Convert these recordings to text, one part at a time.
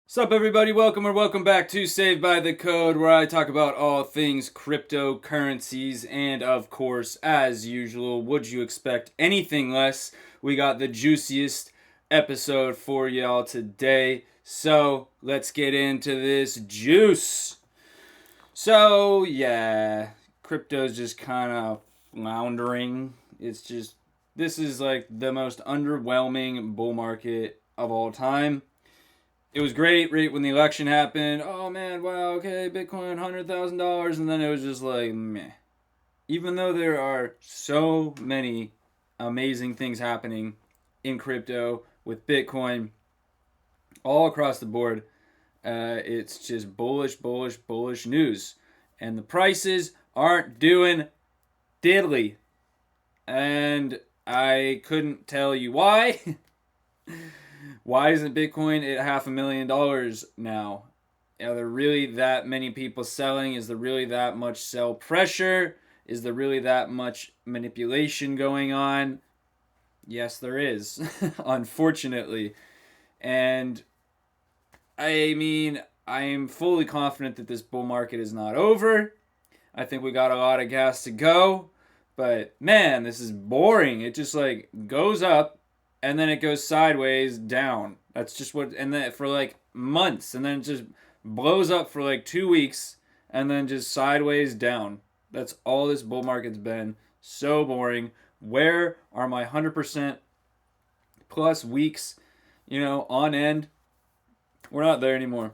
Sup everybody, welcome back to Saved by the Code, where I talk about all things cryptocurrencies, and of course, as usual, would you expect anything less? We got the juiciest episode for y'all today, so let's get into this juice. So yeah, crypto's just kind of floundering. This is like the most underwhelming bull market of all time. It was great right when the election happened. Oh man, wow, okay, Bitcoin, $100,000, and then it was just like meh. Even though there are so many amazing things happening in crypto with Bitcoin all across the board, it's just bullish news, and the prices aren't doing diddly, and I couldn't tell you why. Why isn't Bitcoin at $500,000 now? Are there really that many people selling? Is there really that much sell pressure? Is there really that much manipulation going on? Yes, there is, unfortunately. And I mean, I am fully confident that this bull market is not over. I think we got a lot of gas to go. But man, this is boring. It just like goes up and then it goes sideways down. That's just what, and then for like months, and then it just blows up for like 2 weeks and then just sideways down. That's all this bull market's been. So boring. Where are my 100% plus weeks, on end? We're not there anymore.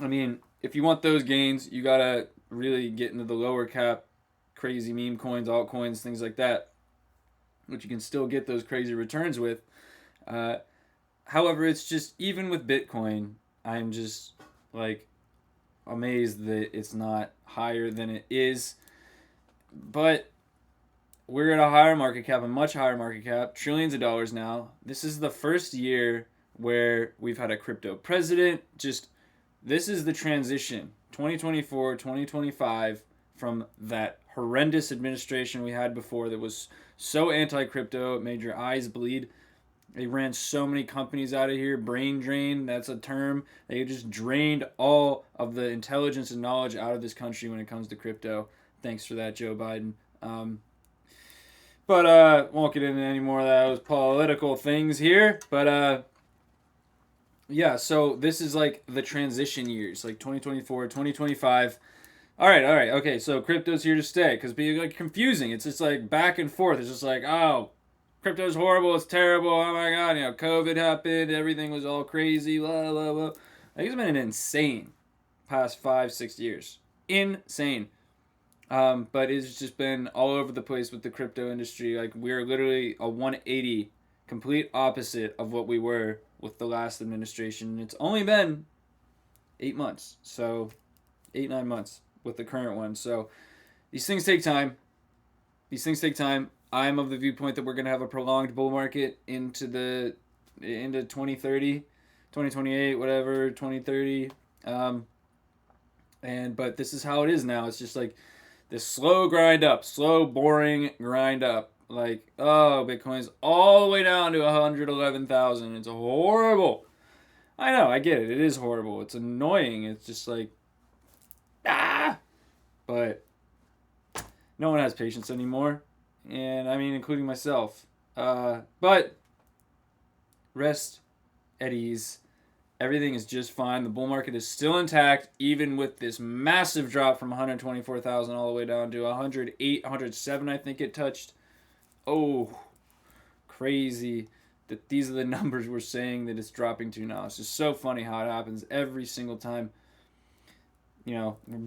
I mean, if you want those gains, you gotta really get into the lower cap, crazy meme coins, altcoins, things like that, which you can still get those crazy returns with. Uh, However, it's just, even with Bitcoin, I'm just like amazed that it's not higher than it is. But we're at a higher market cap, a much higher market cap, trillions of dollars now. This is the first year where we've had a crypto president. Just, this is the transition 2024, 2025 from that horrendous administration we had before that was so anti crypto, it made your eyes bleed. They ran so many companies out of here. Brain drain, that's a term. They just drained all of the intelligence and knowledge out of this country when it comes to crypto. Thanks for that, Joe Biden. But won't get into any more of those political things here. But yeah, so this is like the transition years, like 2024, 2025. All right, okay. So crypto's here to stay because being like confusing. It's just like back and forth. It's just like, oh, crypto's horrible. It's terrible. Oh my god, COVID happened. Everything was all crazy. Blah blah blah. Like, it's been an insane past 5 6 years. Insane. But it's just been all over the place with the crypto industry. Like, we're literally a 180, complete opposite of what we were with the last administration. It's only been 8 months, so 8 9 months with the current one. So these things take time. I'm of the viewpoint that we're gonna have a prolonged bull market into 2030, 2028, whatever, 2030. But this is how it is now. It's just like this slow, boring grind up. Like, oh, Bitcoin's all the way down to 111,000. It's horrible. I know, I get it. It is horrible. It's annoying. It's just like, ah! But no one has patience anymore. And I mean, including myself. But rest at ease. Everything is just fine. The bull market is still intact, even with this massive drop from 124,000 all the way down to 108, 107, I think it touched. Oh, crazy that these are the numbers we're saying that it's dropping to now. It's just so funny how it happens every single time.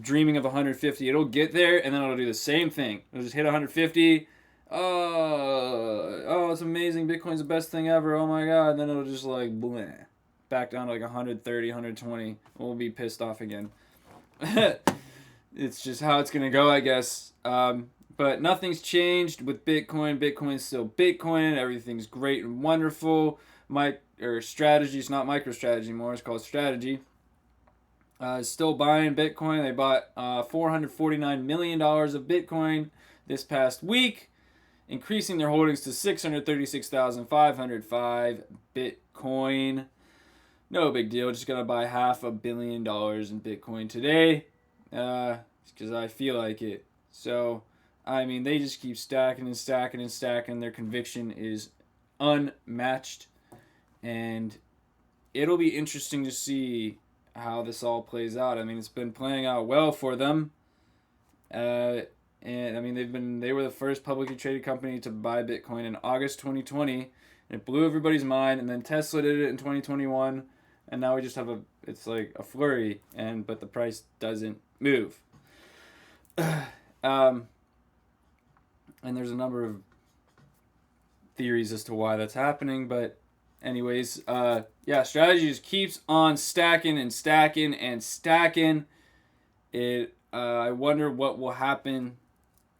Dreaming of 150. It'll get there, and then it'll do the same thing. It'll just hit 150. Oh, it's amazing. Bitcoin's the best thing ever. Oh my god. And then it'll just like, bleh, back down to like 130, 120. We'll be pissed off again. It's just how it's going to go, I guess. But nothing's changed with Bitcoin. Bitcoin's still Bitcoin. Everything's great and wonderful. Strategy, it's not MicroStrategy anymore. It's called Strategy. Still buying Bitcoin. They bought $449 million of Bitcoin this past week, increasing their holdings to 636,505 Bitcoin. no big deal. Just gonna buy $500 million in Bitcoin today, because I feel like it. So, I mean, they just keep stacking and stacking and stacking. Their conviction is unmatched, and it'll be interesting to see how this all plays out. I mean, it's been playing out well for them. And I mean, they were the first publicly traded company to buy Bitcoin in August 2020, and it blew everybody's mind. And then Tesla did it in 2021, and now we just have it's like a flurry, but the price doesn't move. And there's a number of theories as to why that's happening, but anyways, strategy just keeps on stacking and stacking and stacking. I wonder what will happen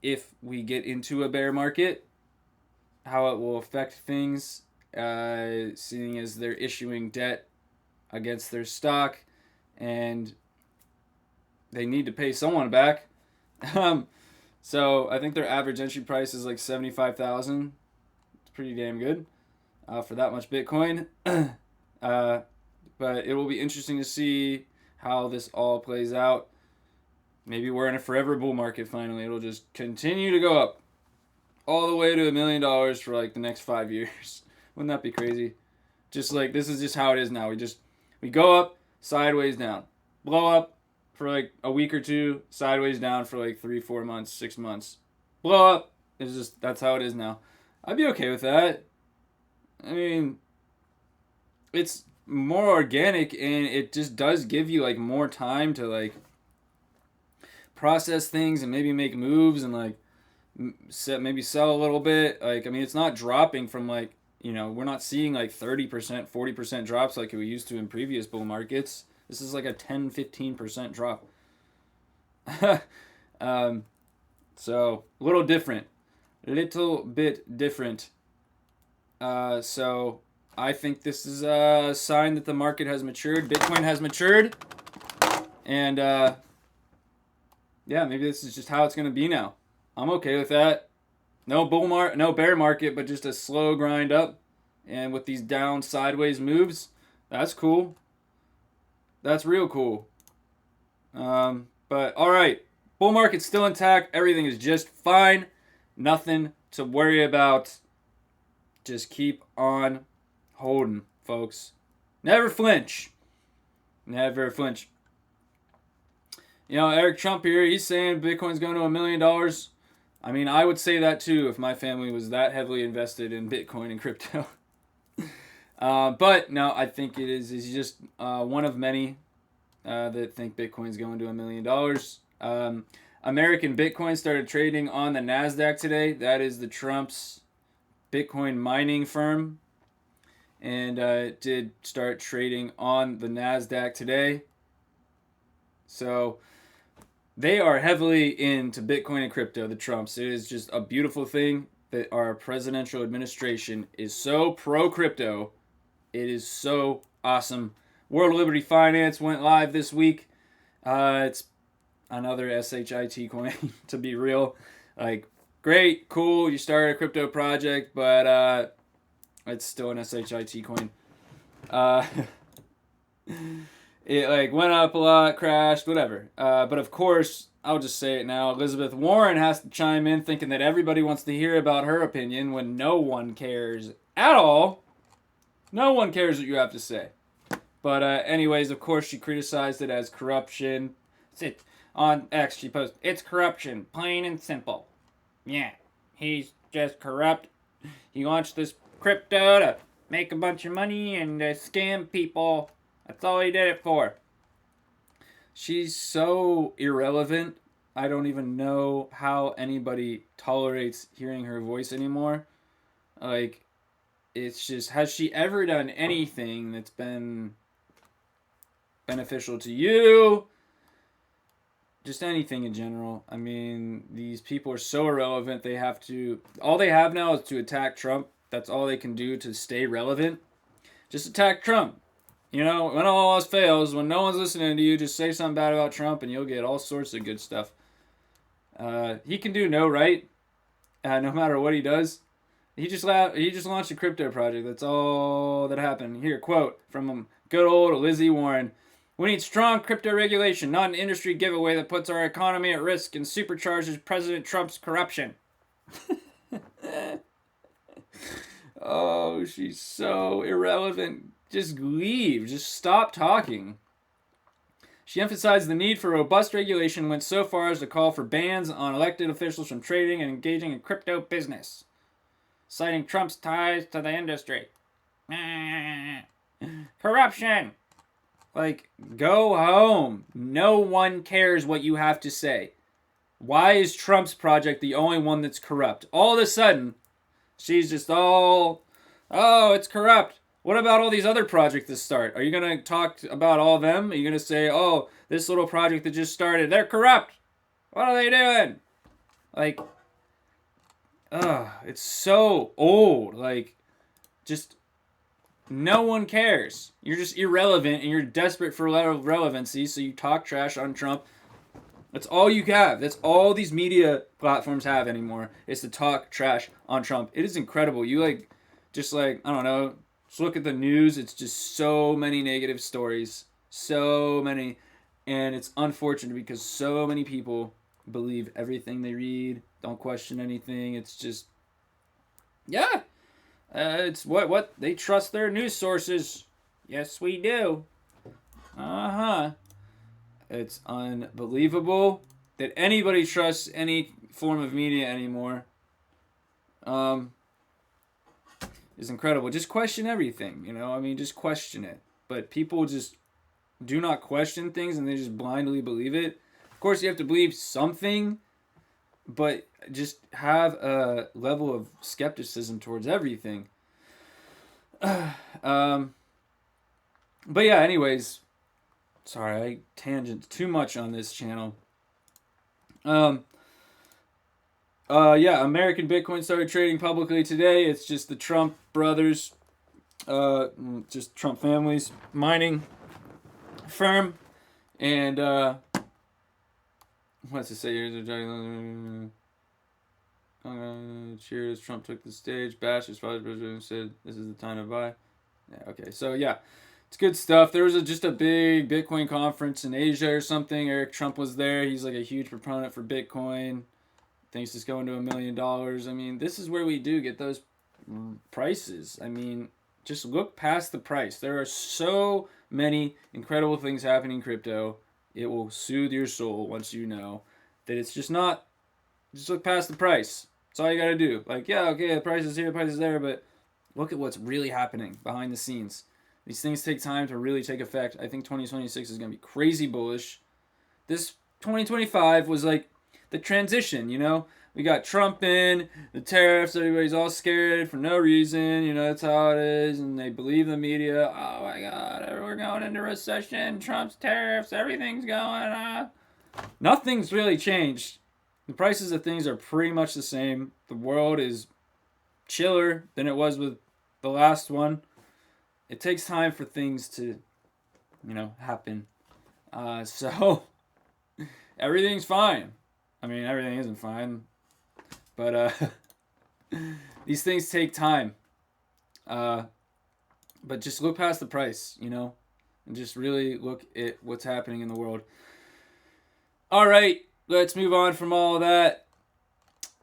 if we get into a bear market, how it will affect things, seeing as they're issuing debt against their stock, and they need to pay someone back. So I think their average entry price is like $75,000. It's pretty damn good for that much Bitcoin. But it will be interesting to see how this all plays out. Maybe we're in a forever bull market finally. It'll just continue to go up all the way to $1 million for like the next 5 years. Wouldn't that be crazy? Just like, this is just how it is now. We go up, sideways down. Blow up for like a week or two, sideways down for like 3, 4 months, 6 months. Blow up. That's how it is now. I'd be okay with that. I mean, it's more organic, and it just does give you like more time to like process things and maybe make moves and like maybe sell a little bit. Like, I mean, it's not dropping from like, we're not seeing like 30%, 40% drops like we used to in previous bull markets. This is like a 10-15% drop. So a little bit different. So I think this is a sign that the market has matured. Bitcoin has matured. And maybe this is just how it's going to be now. I'm okay with that. No bear market, but just a slow grind up. And with these down sideways moves, that's cool. That's real cool. But all right, bull market's still intact. Everything is just fine. Nothing to worry about. Just keep on holding, folks. Never flinch. Never flinch. Eric Trump here, he's saying Bitcoin's going to $1 million. I mean, I would say that too if my family was that heavily invested in Bitcoin and crypto. But no, I think he's just one of many that think Bitcoin's going to $1 million. American Bitcoin started trading on the NASDAQ today. That is the Trump's Bitcoin mining firm. And it did start trading on the NASDAQ today. So they are heavily into Bitcoin and crypto, the Trumps. It is just a beautiful thing that our presidential administration is so pro-crypto. It is so awesome. World Liberty Finance went live this week. It's another SHIT coin, to be real. Like, great, cool, you started a crypto project, but it's still an SHIT coin. It like went up a lot, crashed, whatever. But of course, I'll just say it now. Elizabeth Warren has to chime in, thinking that everybody wants to hear about her opinion when no one cares at all. No one cares what you have to say. But anyways, of course, she criticized it as corruption. On X, she posted, "It's corruption, plain and simple. Yeah, he's just corrupt. He launched this crypto to make a bunch of money and scam people. That's all he did it for." She's so irrelevant. I don't even know how anybody tolerates hearing her voice anymore. Like, it's just, has she ever done anything that's been beneficial to you? Just anything in general. I mean, these people are so irrelevant. All they have now is to attack Trump. That's all they can do to stay relevant. Just attack Trump. When all else fails, when no one's listening to you, just say something bad about Trump and you'll get all sorts of good stuff. He can do no right, no matter what he does. He just launched a crypto project. That's all that happened. Here, quote from him. Good old Lizzie Warren. We need strong crypto regulation, not an industry giveaway that puts our economy at risk and supercharges President Trump's corruption. Oh, she's so irrelevant. Just leave. Just stop talking. She emphasized the need for robust regulation and went so far as to call for bans on elected officials from trading and engaging in crypto business, citing Trump's ties to the industry. Corruption! Like, go home. No one cares what you have to say. Why is Trump's project the only one that's corrupt? All of a sudden, she's just all, oh, it's corrupt. What about all these other projects that start? Are you going to talk about all of them? Are you going to say, oh, this little project that just started, they're corrupt? What are they doing? Like, it's so old. Like, just no one cares. You're just irrelevant and you're desperate for relevancy, so you talk trash on Trump. That's all you have. That's all these media platforms have anymore, is to talk trash on Trump. It is incredible. You I don't know, just look at the news. It's just so many negative stories. So many. And it's unfortunate because so many people believe everything they read, don't question anything. It's just, yeah. It's what they trust their news sources. Yes, we do. It's unbelievable that anybody trusts any form of media anymore. Is incredible. Just question everything, I mean, just question it. But people just do not question things and they just blindly believe it. Of course, you have to believe something, but just have a level of skepticism towards everything. But yeah, anyways, sorry, I tangent too much on this channel. American Bitcoin started trading publicly today. It's just the Trump brothers, just Trump families mining firm, and what's it say here? Cheers! Trump took the stage. Bash his father president said, "This is the time to buy." Yeah. Okay. So yeah, it's good stuff. There was just a big Bitcoin conference in Asia or something. Eric Trump was there. He's like a huge proponent for Bitcoin. Thinks it's going to $1 million. I mean, this is where we do get those prices. I mean, just look past the price. There are so many incredible things happening in crypto. It will soothe your soul once you know that it's just not. Just look past the price. That's all you gotta do. Like, yeah, okay, the price is here, the price is there, but look at what's really happening behind the scenes. These things take time to really take effect. I think 2026 is gonna be crazy bullish. This 2025 was like the transition, We got Trump in, the tariffs, everybody's all scared for no reason, that's how it is, and they believe the media. Oh my God, we're going into recession, Trump's tariffs, everything's going on. Nothing's really changed. The prices of things are pretty much the same. The world is chiller than it was with the last one. It takes time for things to, happen. So, everything's fine. I mean, everything isn't fine. But these things take time. But just look past the price, and just really look at what's happening in the world. All right, let's move on from all of that.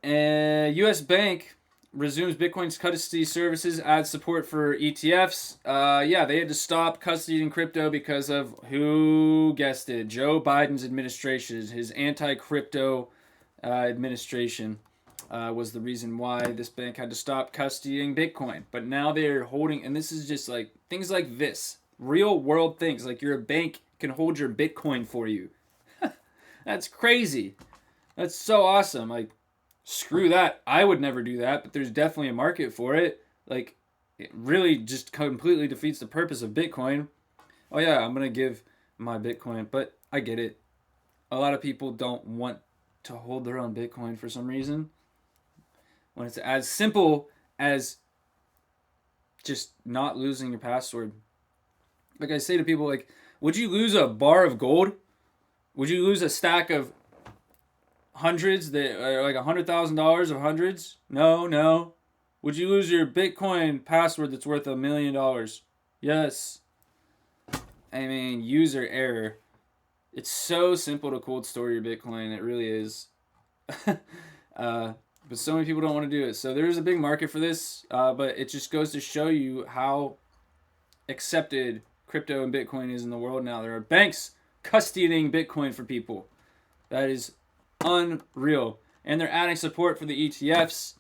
U.S. Bank resumes Bitcoin's custody services, adds support for ETFs. They had to stop custodying crypto because of, who guessed it, Joe Biden's administration, his anti-crypto administration was the reason why this bank had to stop custodying Bitcoin. But now they're holding, and this is just like things like this, real world things, like your bank can hold your Bitcoin for you. That's crazy. That's so awesome. Like, screw that. I would never do that, but there's definitely a market for it. Like, it really just completely defeats the purpose of Bitcoin. Oh yeah, I'm going to give my Bitcoin, but I get it. A lot of people don't want to hold their own Bitcoin for some reason. When it's as simple as just not losing your password. Like I say to people, like, would you lose a bar of gold? Would you lose a stack of hundreds that are like $100,000 of hundreds? No. Would you lose your Bitcoin password that's worth $1 million? Yes. I mean, user error. It's so simple to cold store your Bitcoin. It really is. But so many people don't want to do it. So there's a big market for this, but it just goes to show you how accepted crypto and Bitcoin is in the world now. There are banks custodying Bitcoin for people. That is unreal. And they're adding support for the ETFs.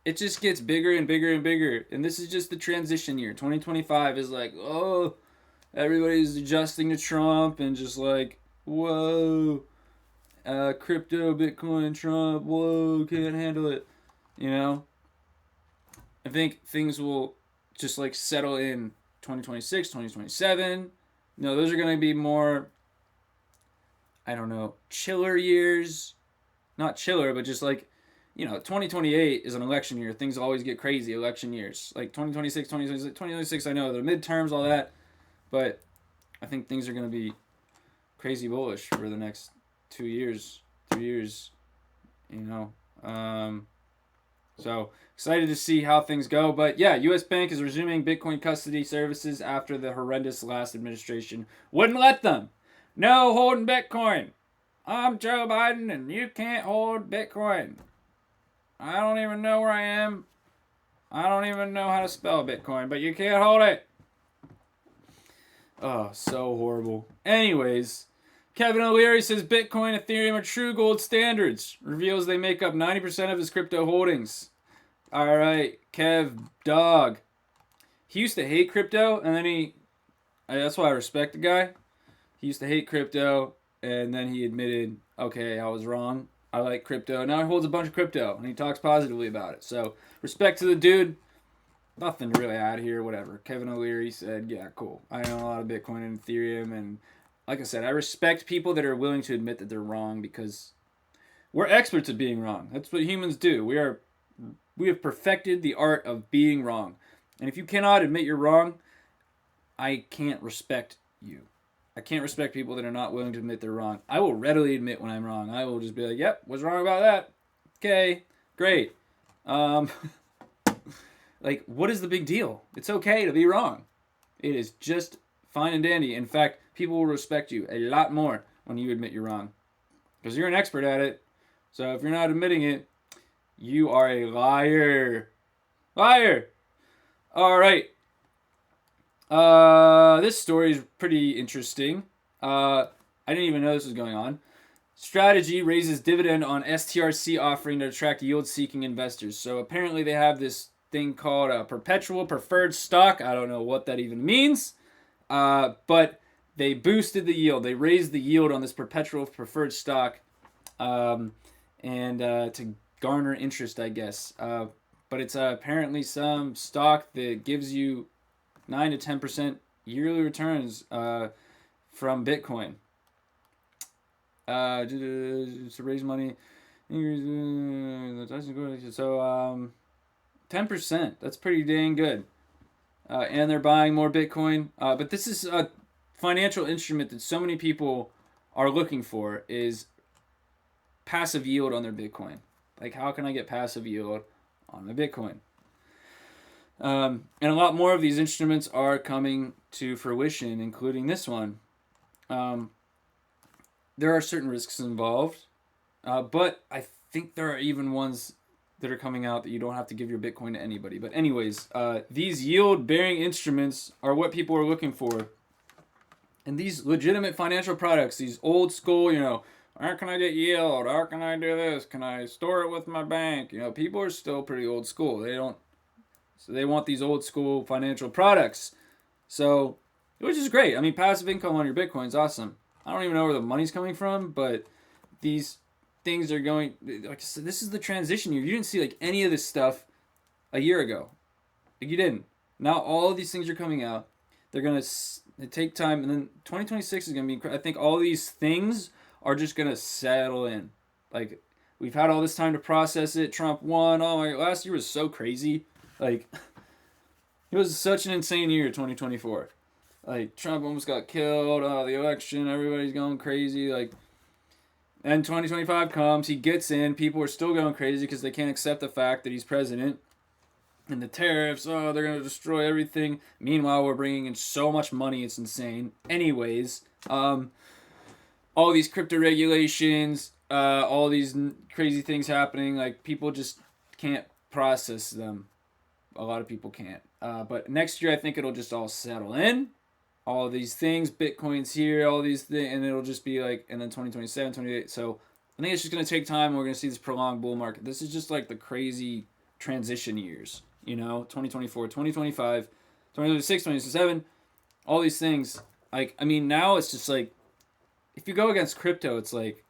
It just gets bigger and bigger and bigger. And this is just the transition year. 2025 is like, oh, everybody's adjusting to Trump and just like, whoa, crypto, Bitcoin, Trump, whoa, can't handle it. You know? I think things will just like settle in 2026, 2027. No, those are going to be more, I don't know, chiller years. Not chiller, but just like, 2028 is an election year. Things always get crazy election years. Like 2026, I know the midterms, all that. But I think things are going to be crazy bullish for the next 2 years, 3 years, So excited to see how things go. But yeah, U.S. Bank is resuming Bitcoin custody services after the horrendous last administration wouldn't let them. No holding Bitcoin. I'm Joe Biden and you can't hold Bitcoin. I don't even know where I am. I don't even know how to spell Bitcoin, but you can't hold it. Oh, so horrible. Anyways, Kevin O'Leary says Bitcoin, Ethereum are true gold standards. Reveals they make up 90% of his crypto holdings. All right, Kev, dog. He used to hate crypto, and then that's why I respect the guy. He used to hate crypto, and then he admitted, okay, I was wrong. I like crypto. Now he holds a bunch of crypto, and he talks positively about it. So, respect to the dude. Nothing to really add here, whatever. Kevin O'Leary said, yeah, cool. I own a lot of Bitcoin and Ethereum, and like I said, I respect people that are willing to admit that they're wrong because we're experts at being wrong. That's what humans do. We have perfected the art of being wrong. And if you cannot admit you're wrong, I can't respect you. I can't respect people that are not willing to admit they're wrong. I will readily admit when I'm wrong. I will just be like, yep, what's wrong about that? Okay, great. Like, what is the big deal? It's okay to be wrong. It is just fine and dandy. In fact, people will respect you a lot more when you admit you're wrong. Because you're an expert at it. So if you're not admitting it, you are a liar. Liar! Alright. This story is pretty interesting. I didn't even know this was going on. Strategy raises dividend on STRC offering to attract yield-seeking investors. So apparently they have this thing called a perpetual preferred stock. I don't know what that even means. But they boosted the yield. They raised the yield on this perpetual preferred stock and to garner interest, I guess. But it's apparently some stock that gives you 9 to 10% yearly returns from Bitcoin. To raise money. So 10%. That's pretty dang good. And they're buying more Bitcoin. But this is a financial instrument that so many people are looking for is passive yield on their Bitcoin. Like, how can I get passive yield on my Bitcoin? And a lot more of these instruments are coming to fruition, including this one. There are certain risks involved, but I think there are even ones that are coming out that you don't have to give your Bitcoin to anybody. But anyways, these yield-bearing instruments are what people are looking for. And these legitimate financial products, these old school, how can I get yield? How can I do this? Can I store it with my bank? People are still pretty old school. So they want these old school financial products. So, which is great. I mean, passive income on your Bitcoin is awesome. I don't even know where the money's coming from, but these things are going, like I said, this is the transition year. You didn't see like any of this stuff a year ago. Like you didn't. Now all of these things are coming out. They're going to take time, and then 2026 is going to be, I think all these things are just going to settle in. Like, we've had all this time to process it. Trump won. Oh my, last year was so crazy. Like, it was such an insane year, 2024. Like, Trump almost got killed. Oh, the election, everybody's going crazy. Like, and 2025 comes, he gets in. People are still going crazy because they can't accept the fact that he's president. And the tariffs, oh, they're going to destroy everything. Meanwhile, we're bringing in so much money, it's insane. Anyways, all these crypto regulations, all these crazy things happening, like people just can't process them. A lot of people can't. But next year, I think it'll just all settle in. All these things, Bitcoin's here, all these things, and it'll just be like, and then 2027, 28. So I think it's just going to take time. We're going to see this prolonged bull market. This is just like the crazy transition years, 2024, 2025, 2026, 2027, all these things. Like, I mean, now it's just like, if you go against crypto, it's like,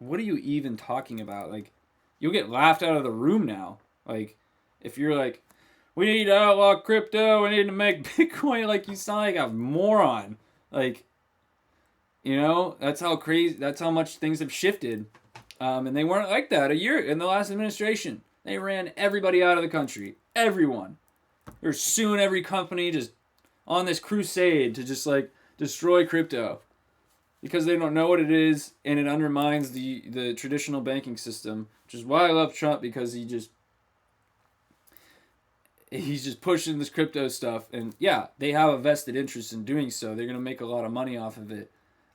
what are you even talking about? Like, you'll get laughed out of the room now. Like, if you're like, we need to outlaw crypto, we need to make Bitcoin, like, you sound like a moron. Like, that's how crazy, that's how much things have shifted. And they weren't like that a year in the last administration. They ran everybody out of the country. Everyone. They're suing every company just on this crusade to just like destroy crypto. Because they don't know what it is, and it undermines the traditional banking system. Which is why I love Trump, because he's just pushing this crypto stuff. And yeah, they have a vested interest in doing so. They're going to make a lot of money off of it.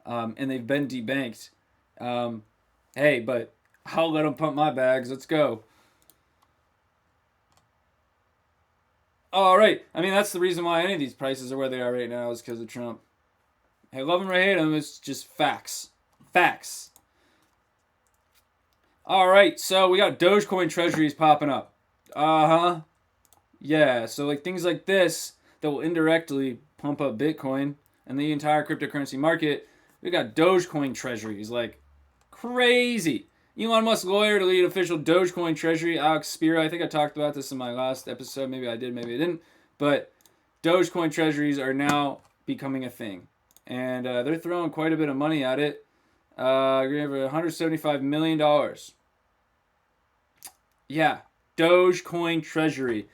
And they've been debanked. Hey, but I'll let them pump my bags. Let's go. All right. I mean, that's the reason why any of these prices are where they are right now, is because of Trump. Hey, love him or hate him, it's just facts. Facts. All right, so we got Dogecoin treasuries popping up. Uh-huh. Yeah, so like things like this that will indirectly pump up Bitcoin and the entire cryptocurrency market. We got Dogecoin treasuries, like crazy. Elon Musk's lawyer to lead official Dogecoin treasury, Alex Spira. I think I talked about this in my last episode. Maybe I did, maybe I didn't. But Dogecoin treasuries are now becoming a thing. And they're throwing quite a bit of money at it. We're going to have $175 million. Yeah, Dogecoin treasury.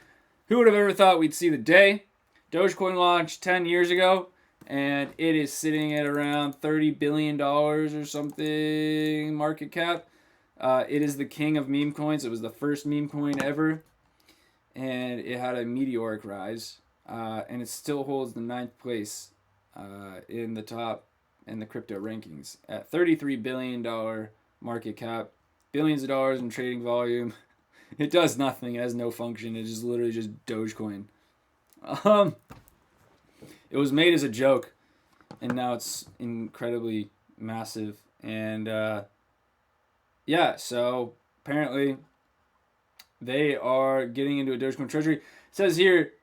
Who would have ever thought we'd see the day? Dogecoin launched 10 years ago, and it is sitting at around $30 billion or something market cap. It is the king of meme coins. It was the first meme coin ever, and it had a meteoric rise, and it still holds the 9th place in the top in the crypto rankings at $33 billion market cap, billions of dollars in trading volume. It does nothing. It has no function. It is literally just Dogecoin. It was made as a joke, and now it's incredibly massive. And yeah, so apparently they are getting into a Dogecoin treasury. It says here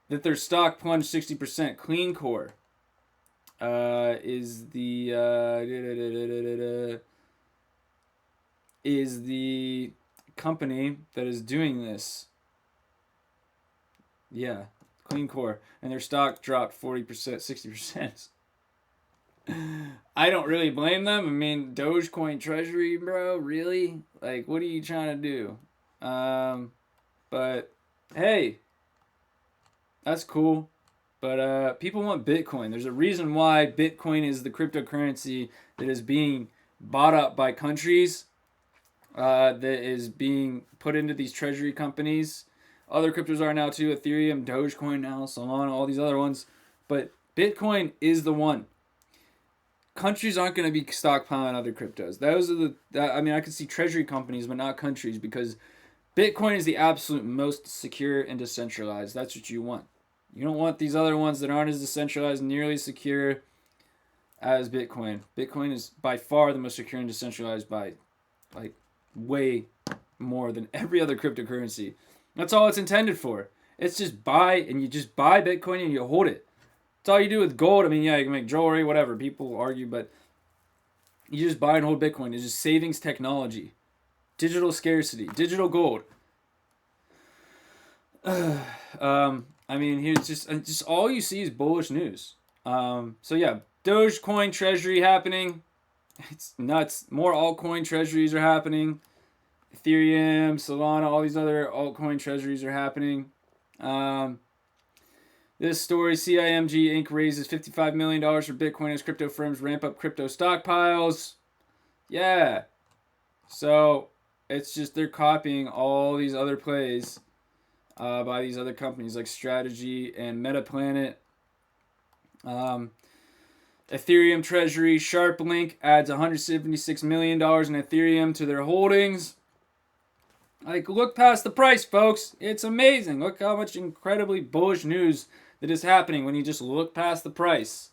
that their stock plunged 60%. Clean Core is the company that is doing this. Yeah, Clean Core, and their stock dropped 40%, 60%. I don't really blame them. I mean, Dogecoin treasury, bro, really? Like, what are you trying to do? But hey, that's cool. But people want Bitcoin. There's a reason why Bitcoin is the cryptocurrency that is being bought up by countries, that is being put into these treasury companies. Other cryptos are now too. Ethereum, Dogecoin now, Solana, all these other ones. But Bitcoin is the one. Countries aren't going to be stockpiling other cryptos. Those are I could see treasury companies, but not countries, because Bitcoin is the absolute most secure and decentralized. That's what you want. You don't want these other ones that aren't as decentralized, nearly secure as Bitcoin. Bitcoin is by far the most secure and decentralized by, like, way more than every other cryptocurrency. That's all it's intended for. It's just buy Bitcoin and you hold it. That's all you do with gold. I mean, yeah, you can make jewelry, whatever. People argue, but you just buy and hold Bitcoin. It's just savings technology. Digital scarcity. Digital gold. I mean, here's just all you see is bullish news. So yeah, Dogecoin treasury happening. It's nuts. More altcoin treasuries are happening. Ethereum, Solana, all these other altcoin treasuries are happening. This story, CIMG Inc. raises $55 million for Bitcoin as crypto firms ramp up crypto stockpiles. Yeah. So it's just they're copying all these other plays. by these other companies like Strategy and Metaplanet. Ethereum Treasury SharpLink adds $176 million in Ethereum to their holdings. Like, look past the price, folks. It's amazing. Look how much incredibly bullish news that is happening when you just look past the price.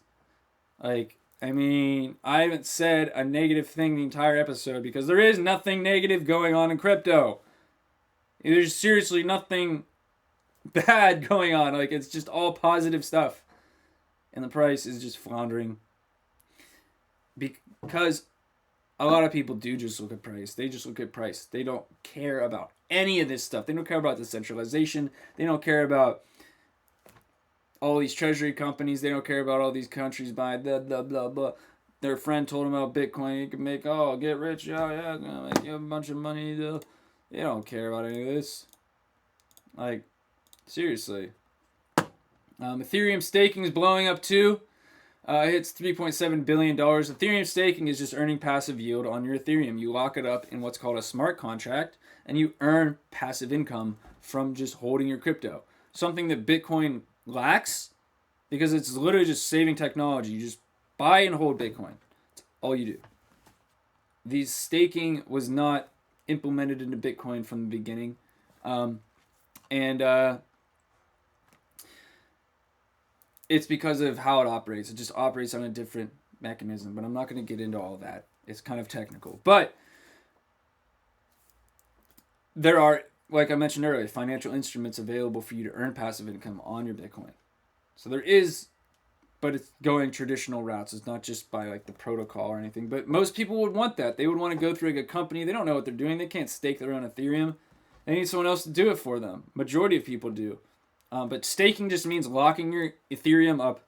Like, I mean, I haven't said a negative thing the entire episode because there is nothing negative going on in crypto. There's seriously nothing bad going on. Like, it's just all positive stuff. And the price is just floundering. Because a lot of people do just look at price. They just look at price. They don't care about any of this stuff. They don't care about decentralization. They don't care about all these treasury companies. They don't care about all these countries buying blah, blah, blah, blah. Their friend told them about Bitcoin. You can make, get rich. Yeah, gonna make you a bunch of money. They don't care about any of this. Like, seriously. Ethereum staking is blowing up too. Hits $3.7 billion. Ethereum staking is just earning passive yield on your Ethereum. You lock it up in what's called a smart contract, and you earn passive income from just holding your crypto. Something that Bitcoin lacks, because it's literally just saving technology. You just buy and hold Bitcoin. That's all you do. The staking was not implemented into Bitcoin from the beginning. It's because of how it operates. It just operates on a different mechanism, but I'm not going to get into all that. It's kind of technical. But there are, like I mentioned earlier, financial instruments available for you to earn passive income on your Bitcoin. So there is, but it's going traditional routes. It's not just by like the protocol or anything. But most people would want that. They would want to go through like a company. They don't know what they're doing. They can't stake their own Ethereum. They need someone else to do it for them. Majority of people do. But staking just means locking your Ethereum up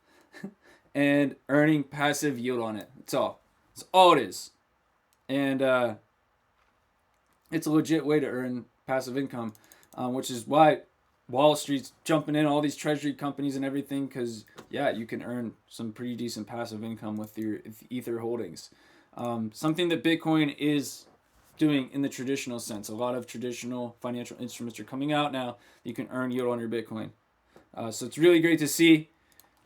and earning passive yield on it. That's all. That's all it is. And it's a legit way to earn passive income, which is why Wall Street's jumping in, all these treasury companies and everything, because, yeah, you can earn some pretty decent passive income with your Ether holdings. Something that Bitcoin is doing in the traditional sense. A lot of traditional financial instruments are coming out now. You can earn yield on your Bitcoin. So it's really great to see.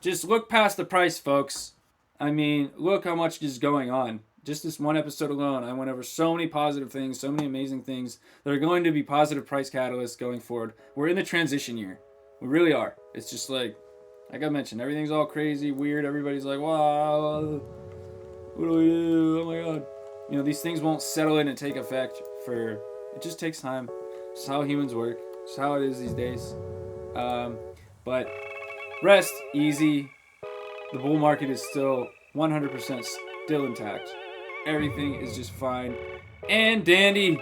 Just look past the price, folks. I mean, look how much is going on. Just this one episode alone, I went over so many positive things, so many amazing things that are going to be positive price catalysts going forward. We're in the transition year. We really are. It's just like I mentioned, everything's all crazy, weird. Everybody's like, wow, what do we do? Oh my God. You know, these things won't settle in and take effect for, it just takes time. It's how humans work. It's how it is these days. But rest easy. The bull market is still 100% still intact. Everything is just fine and dandy.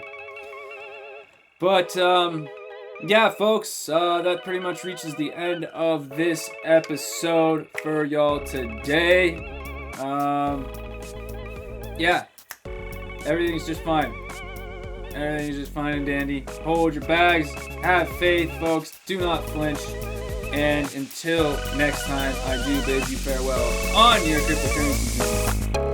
But, yeah, folks, that pretty much reaches the end of this episode for y'all today. Yeah. Everything's just fine. Everything's just fine and dandy. Hold your bags. Have faith, folks. Do not flinch. And until next time, I do bid you farewell on your cryptocurrency journey.